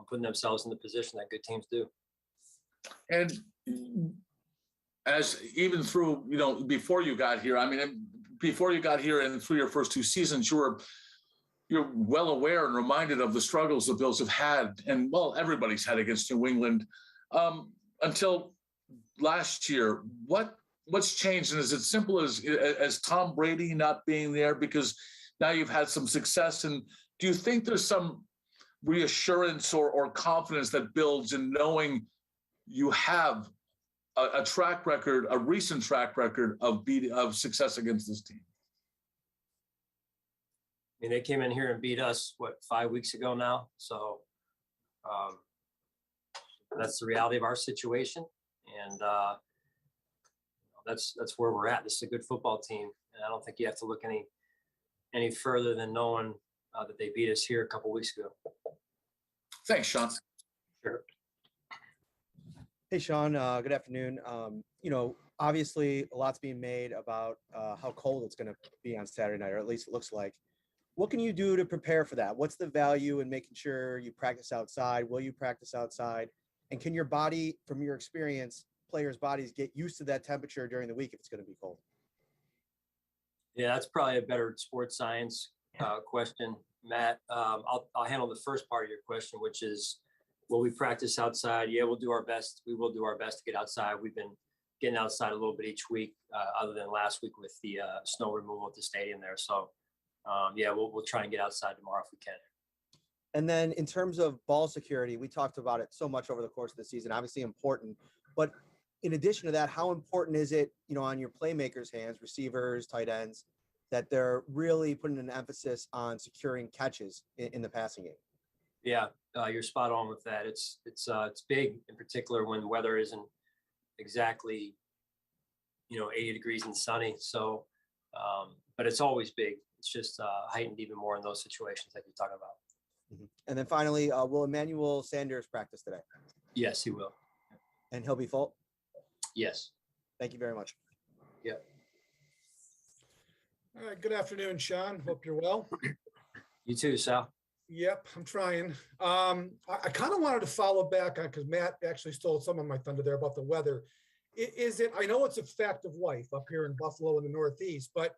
putting themselves in the position that good teams do. And as even through, before you got here, before you got here and through your first two seasons, you're well aware and reminded of the struggles the Bills have had, and well, everybody's had against New England until last year. What's changed? And is it simple as Tom Brady not being there because now you've had some success? And do you think there's some reassurance or confidence that builds in knowing you have a track record, a recent track record of success against this team? I mean, they came in here and beat us, 5 weeks ago now? So that's the reality of our situation. And that's where we're at. This is a good football team. And I don't think you have to look any further than knowing that they beat us here a couple weeks ago. Thanks, Sean. Sure. Hey, Sean, good afternoon. Obviously a lot's being made about how cold it's going to be on Saturday night, or at least it looks like. What can you do to prepare for that? What's the value in making sure you practice outside? Will you practice outside? And can your body, from your experience, players' bodies get used to that temperature during the week if it's going to be cold? Yeah, that's probably a better sports science question, Matt. I'll handle the first part of your question, which is, will we practice outside? Yeah, we'll do our best. We will do our best to get outside. We've been getting outside a little bit each week, other than last week with the snow removal at the stadium there. So, we'll try and get outside tomorrow if we can. And then in terms of ball security, we talked about it so much over the course of the season, obviously important. But in addition to that, how important is it, on your playmakers' hands, receivers, tight ends, that they're really putting an emphasis on securing catches in the passing game? Yeah, you're spot on with that. It's big, in particular when the weather isn't exactly 80 degrees and sunny. So, but it's always big. It's just heightened even more in those situations that you're talking about. Mm-hmm. And then finally, will Emmanuel Sanders practice today? Yes, he will. And he'll be full? Yes. Thank you very much. Yeah. All right. Good afternoon, Sean. Hope you're well. You too, Sal. Yep, I'm trying. I kind of wanted to follow back on, because Matt actually stole some of my thunder there about the weather. I know it's a fact of life up here in Buffalo in the Northeast, but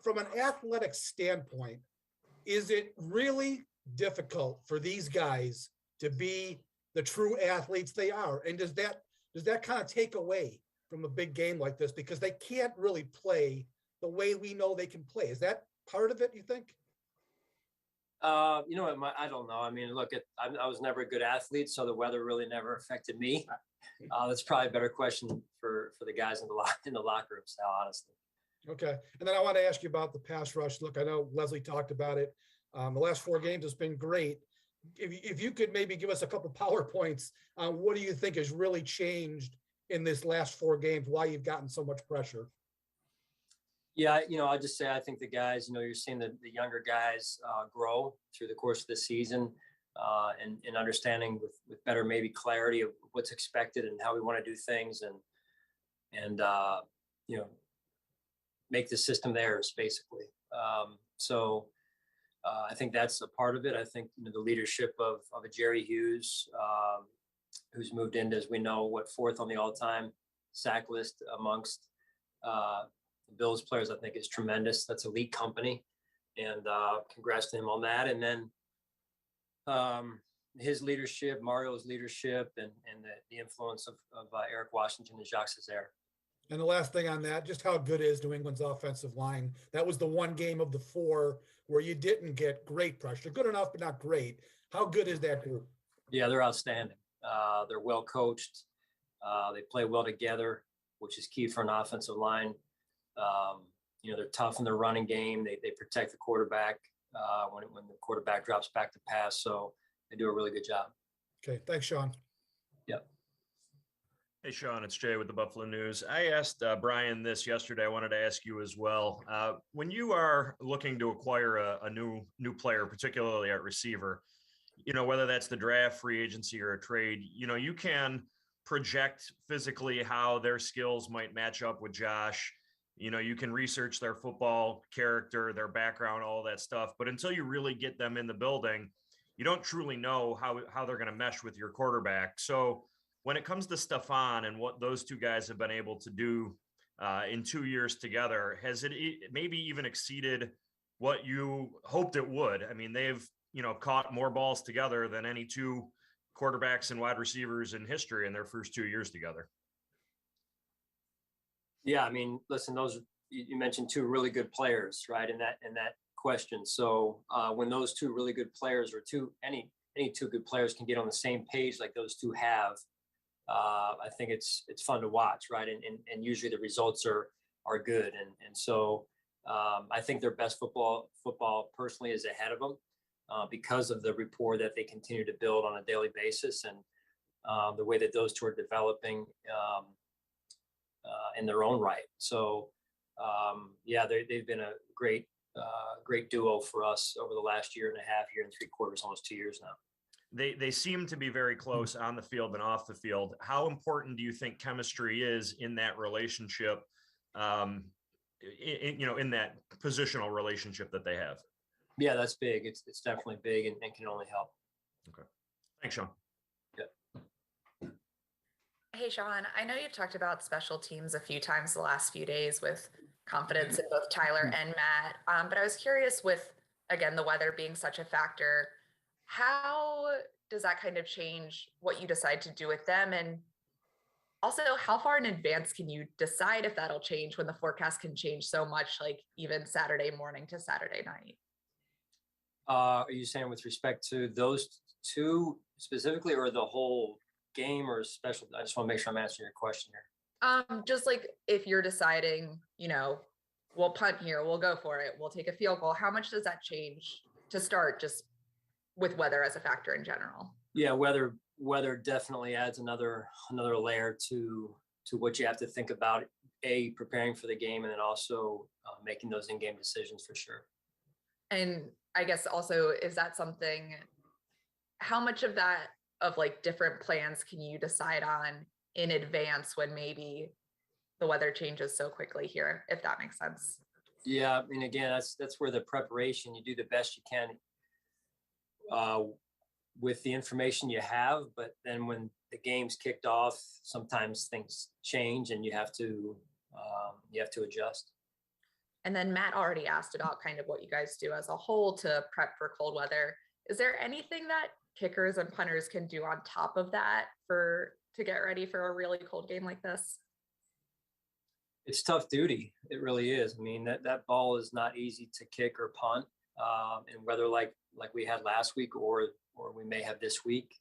from an athletic standpoint, is it really difficult for these guys to be the true athletes they are? And does that kind of take away from a big game like this, because they can't really play the way we know they can play? Is that part of it, you think? I don't know. I mean, look, I was never a good athlete, so the weather really never affected me. That's probably a better question for the guys in the locker room, Sal, honestly. Okay. And then I want to ask you about the pass rush. Look, I know Leslie talked about it. The last 4 games has been great. If you could maybe give us a couple PowerPoints on what do you think has really changed in this last 4 games, why you've gotten so much pressure? Yeah, I'll just say I think the guys, you're seeing the younger guys grow through the course of the season and understanding with better maybe clarity of what's expected and how we want to do things and make the system theirs, basically. I think that's a part of it. I think the leadership of a Jerry Hughes, who's moved into, as we know, 4th on the all-time sack list amongst the Bills players, I think is tremendous. That's elite company, and congrats to him on that. And then his leadership, Mario's leadership, and the influence of Eric Washington and Jacques Césaire. And the last thing on that, just how good is New England's offensive line? That was the one game of the 4 where you didn't get great pressure. Good enough, but not great. How good is that group? Yeah, they're outstanding. They're well coached. They play well together, which is key for an offensive line. They're tough in their running game. They protect the quarterback when the quarterback drops back to pass. So they do a really good job. Okay. Thanks, Sean. Yep. Hey, Sean, it's Jay with the Buffalo News. I asked Brian this yesterday. I wanted to ask you as well. When you are looking to acquire a new player, particularly at receiver, whether that's the draft, free agency, or a trade, you can project physically how their skills might match up with Josh. You can research their football character, their background, all that stuff. But until you really get them in the building, you don't truly know how they're going to mesh with your quarterback. So when it comes to Stephon and what those two guys have been able to do in 2 years together, has it maybe even exceeded what you hoped it would? I mean, they've, caught more balls together than any two quarterbacks and wide receivers in history in their first 2 years together. Yeah, I mean, listen, you mentioned two really good players, right? In that question. So when those two really good players, or any two good players can get on the same page like those two have, I think it's fun to watch, right? And usually the results are good. And so I think their best football personally is ahead of them because of the rapport that they continue to build on a daily basis, and the way that those two are developing in their own right. So yeah, they've been a great duo for us over the last year and a half, year and 3/4, almost 2 years now. They seem to be very close on the field and off the field. How important do you think chemistry is in that relationship? In that positional relationship that they have. Yeah, that's big. It's definitely big, and can only help. Okay, thanks, Sean. Hey, Sean, I know you've talked about special teams a few times the last few days with confidence in both Tyler and Matt. But I was curious, with, again, the weather being such a factor, how does that kind of change what you decide to do with them? And also, how far in advance can you decide if that'll change when the forecast can change so much, like even Saturday morning to Saturday night? Are you saying with respect to those two specifically, or the whole game, or special? I just want to make sure I'm answering your question here. Just like if you're deciding, we'll punt here, we'll go for it, we'll take a field goal. How much does that change to start, just with weather as a factor in general? Yeah, weather definitely adds another layer to what you have to think about. Preparing for the game, and then also making those in-game decisions for sure. And I guess also, is that something? How much of that, of like different plans, can you decide on in advance when maybe the weather changes so quickly here, if that makes sense? Yeah, I mean, again, that's where the preparation, you do the best you can with the information you have, but then when the game's kicked off, sometimes things change, and you have to adjust. And then Matt already asked about kind of what you guys do as a whole to prep for cold weather. Is there anything that kickers and punters can do on top of that to get ready for a really cold game like this? It's tough duty. It really is. I mean, that ball is not easy to kick or punt, and whether like we had last week, or we may have this week.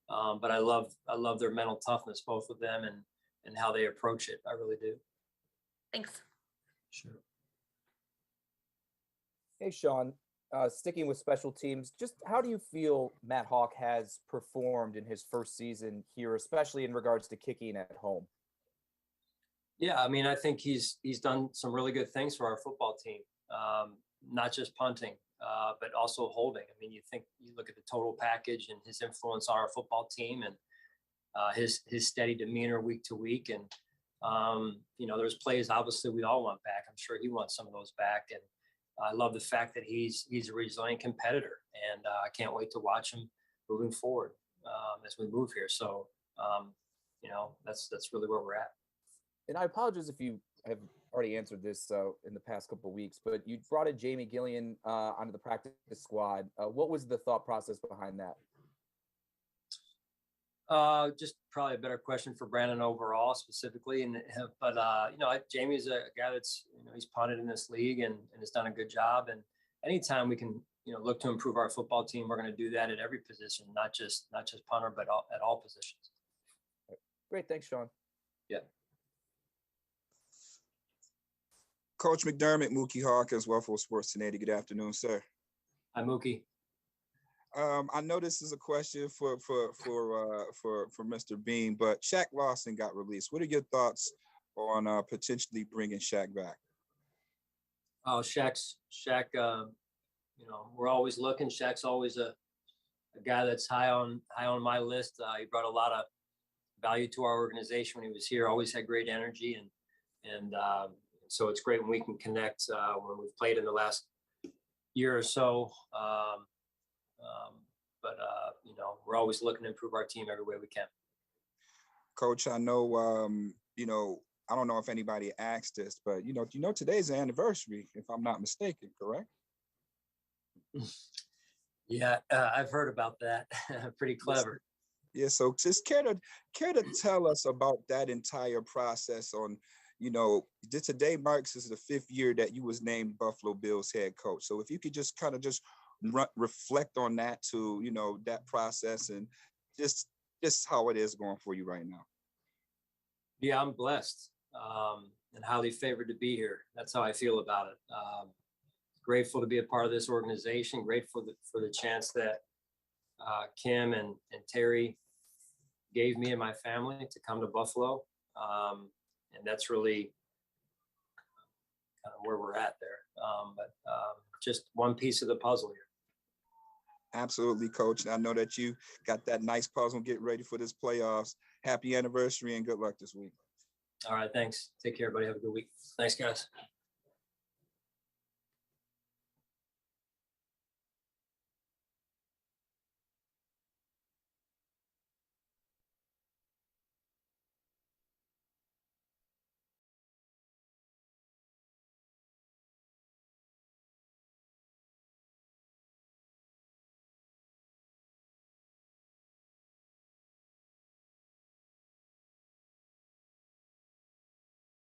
But I love their mental toughness, both of them, and how they approach it. I really do. Thanks. Sure. Hey, Sean, sticking with special teams, just how do you feel Matt Hawk has performed in his first season here, especially in regards to kicking at home? Yeah, I mean, I think he's done some really good things for our football team, not just punting, but also holding. I mean, you look at the total package and his influence on our football team, and his steady demeanor week to week. And, there's plays, obviously, we all want back. I'm sure he wants some of those back. And I love the fact that he's a resilient competitor, and I can't wait to watch him moving forward as we move here. So, that's really where we're at. And I apologize if you have already answered this in the past couple of weeks, but you brought in Jamie Gillian onto the practice squad. What was the thought process behind that? Just probably a better question for Brandon overall specifically. But Jamie's a guy that's, he's punted in this league and has done a good job. And anytime we can, look to improve our football team, we're going to do that at every position, not just punter, but at all positions. Great. Thanks, Sean. Yeah. Coach McDermott, Mookie Hawk, as well for Sports 1080. Good afternoon, sir. Hi, Mookie. I know this is a question for Mr. Bean, but Shaq Lawson got released. What are your thoughts on potentially bringing Shaq back? Oh, Shaq. We're always looking. Shaq's always a guy that's high on my list. He brought a lot of value to our organization when he was here. Always had great energy, and so it's great when we can connect when we've played in the last year or so. We're always looking to improve our team every way we can. Coach, I know, I don't know if anybody asked this, but today's the anniversary, if I'm not mistaken, correct? Yeah, I've heard about that. Pretty clever. Yeah, so just care to tell us about that entire process on, today marks is the 5th year that you was named Buffalo Bills head coach. So if you could just kind of reflect on that to, that process and just how it is going for you right now. Yeah, I'm blessed and highly favored to be here. That's how I feel about it. Grateful to be a part of this organization. Grateful for the chance that Kim and Terry gave me and my family to come to Buffalo. And that's really kind of where we're at there. But just one piece of the puzzle here. Absolutely, Coach. I know that you got that nice puzzle getting ready for this playoffs. Happy anniversary and good luck this week. All right, thanks. Take care, everybody. Have a good week. Thanks, guys.